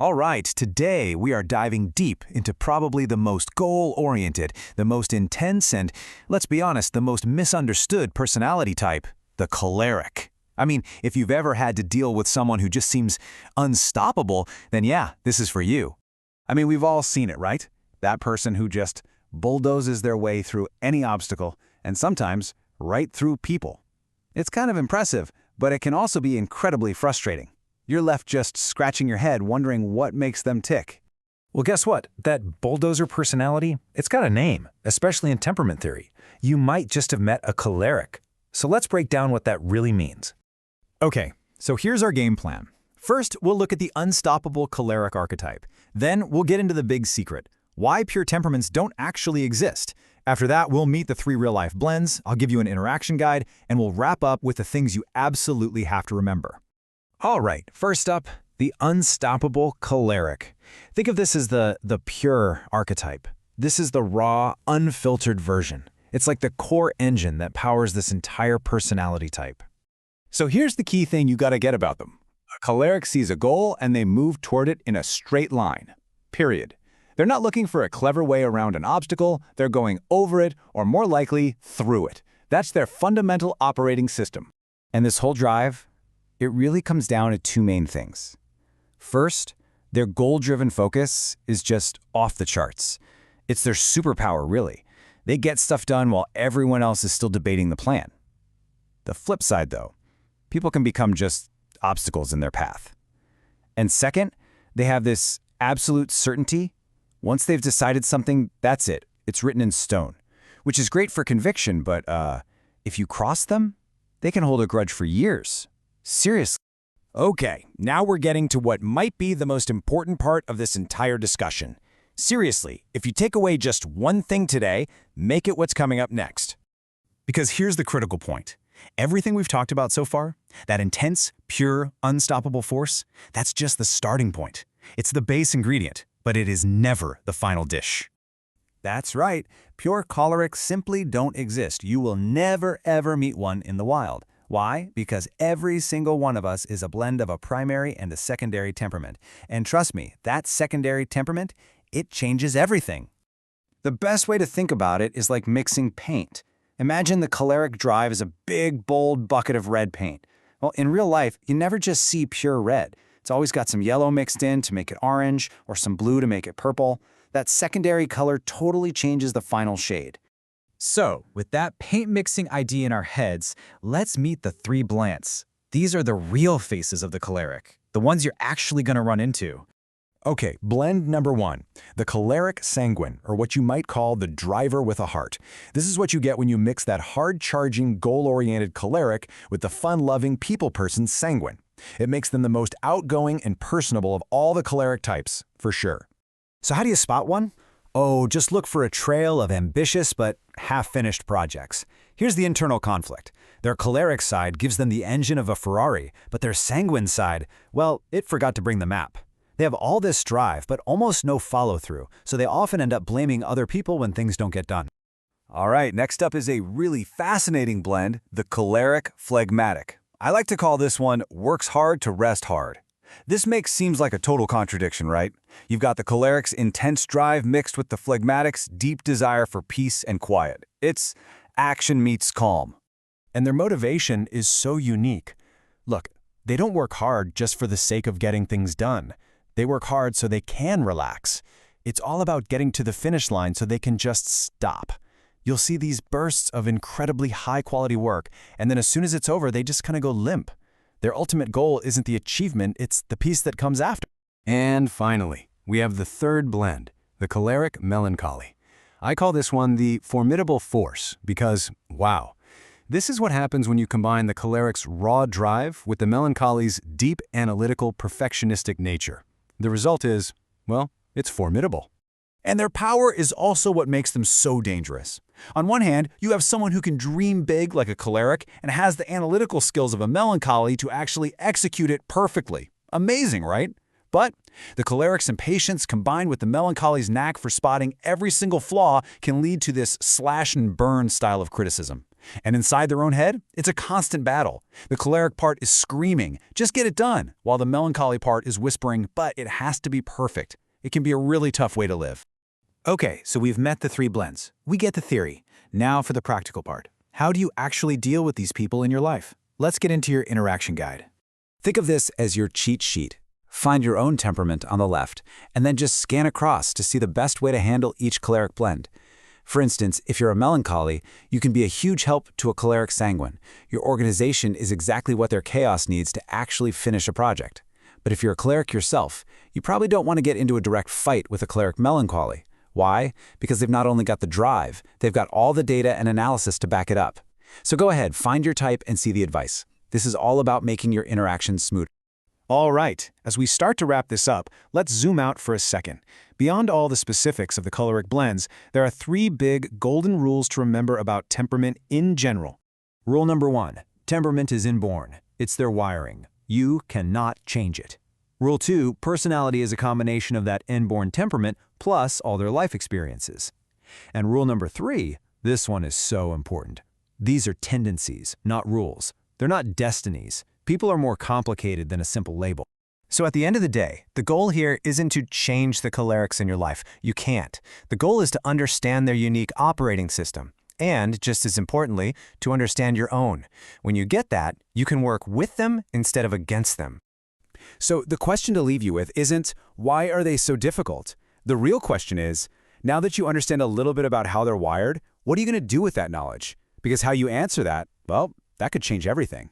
All right, today we are diving deep into probably the most goal-oriented, the most intense, and, let's be honest, the most misunderstood personality type, the choleric. I mean, if you've ever had to deal with someone who just seems unstoppable, then yeah, this is for you. I mean, we've all seen it, right? That person who just bulldozes their way through any obstacle, and sometimes right through people. It's kind of impressive, but it can also be incredibly frustrating. You're left just scratching your head wondering what makes them tick. Well, guess what? That bulldozer personality, it's got a name, especially in temperament theory. You might just have met a choleric. So let's break down what that really means. Okay, so here's our game plan. First, we'll look at the unstoppable choleric archetype. Then we'll get into the big secret, why pure temperaments don't actually exist. After that, we'll meet the 3 real-life blends, I'll give you an interaction guide, and we'll wrap up with the things you absolutely have to remember. All right, first up, the unstoppable choleric. Think of this as the pure archetype. This is the raw, unfiltered version. It's like the core engine that powers this entire personality type. So here's the key thing you gotta get about them. A choleric sees a goal and they move toward it in a straight line. Period. They're not looking for a clever way around an obstacle, they're going over it, or more likely, through it. That's their fundamental operating system. And this whole drive, it really comes down to 2 main things. First, their goal-driven focus is just off the charts. It's their superpower, really. They get stuff done while everyone else is still debating the plan. The flip side, though, people can become just obstacles in their path. And second, they have this absolute certainty. Once they've decided something, that's it. It's written in stone, which is great for conviction, but if you cross them, they can hold a grudge for years. Seriously. Okay, now we're getting to what might be the most important part of this entire discussion. Seriously, if you take away just one thing today, make it what's coming up next. Because here's the critical point. Everything we've talked about so far, that intense, pure, unstoppable force, that's just the starting point. It's the base ingredient, but it is never the final dish. That's right. Pure cholerics simply don't exist. You will never, ever meet one in the wild. Why? Because every single one of us is a blend of a primary and a secondary temperament. And trust me, that secondary temperament, it changes everything. The best way to think about it is like mixing paint. Imagine the choleric drive as a big, bold bucket of red paint. Well, in real life, you never just see pure red. It's always got some yellow mixed in to make it orange, or some blue to make it purple. That secondary color totally changes the final shade. So, with that paint mixing idea in our heads, let's meet the 3 blends. These are the real faces of the choleric, the ones you're actually going to run into. Okay, blend number 1, the choleric sanguine, or what you might call the driver with a heart. This is what you get when you mix that hard-charging, goal-oriented choleric with the fun-loving people person sanguine. It makes them the most outgoing and personable of all the choleric types, for sure. So how do you spot one? Oh, just look for a trail of ambitious but half-finished projects. Here's the internal conflict. Their choleric side gives them the engine of a Ferrari, but their sanguine side, well, it forgot to bring the map. They have all this drive, but almost no follow-through, so they often end up blaming other people when things don't get done. All right, next up is a really fascinating blend, the choleric phlegmatic. I like to call this one works hard to rest hard. This seems like a total contradiction, right? You've got the choleric's intense drive mixed with the phlegmatic's deep desire for peace and quiet. It's action meets calm. And their motivation is so unique. Look, they don't work hard just for the sake of getting things done. They work hard so they can relax. It's all about getting to the finish line so they can just stop. You'll see these bursts of incredibly high-quality work, and then as soon as it's over, they just kind of go limp. Their ultimate goal isn't the achievement, it's the piece that comes after. And finally, we have the 3rd blend, the choleric melancholy. I call this one the formidable force because, wow, this is what happens when you combine the choleric's raw drive with the melancholy's deep analytical perfectionistic nature. The result is, well, it's formidable. And their power is also what makes them so dangerous. On one hand, you have someone who can dream big like a choleric and has the analytical skills of a melancholy to actually execute it perfectly. Amazing, right? But the choleric's impatience combined with the melancholy's knack for spotting every single flaw can lead to this slash and burn style of criticism. And inside their own head, it's a constant battle. The choleric part is screaming, just get it done, while the melancholy part is whispering, but it has to be perfect. It can be a really tough way to live. Okay, so we've met the three blends. We get the theory. Now for the practical part. How do you actually deal with these people in your life? Let's get into your interaction guide. Think of this as your cheat sheet. Find your own temperament on the left, and then just scan across to see the best way to handle each choleric blend. For instance, if you're a melancholy, you can be a huge help to a choleric sanguine. Your organization is exactly what their chaos needs to actually finish a project. But if you're a choleric yourself, you probably don't want to get into a direct fight with a choleric melancholy. Why? Because they've not only got the drive, they've got all the data and analysis to back it up. So go ahead, find your type and see the advice. This is all about making your interactions smooth. All right, as we start to wrap this up, let's zoom out for a second. Beyond all the specifics of the choleric blends, there are three big golden rules to remember about temperament in general. Rule number 1, temperament is inborn. It's their wiring. You cannot change it. Rule 2, personality is a combination of that inborn temperament plus all their life experiences. And rule number 3, this one is so important. These are tendencies, not rules. They're not destinies. People are more complicated than a simple label. So at the end of the day, the goal here isn't to change the cholerics in your life. You can't. The goal is to understand their unique operating system. And, just as importantly, to understand your own. When you get that, you can work with them instead of against them. So the question to leave you with isn't, why are they so difficult? The real question is, now that you understand a little bit about how they're wired, what are you going to do with that knowledge? Because how you answer that, well, that could change everything.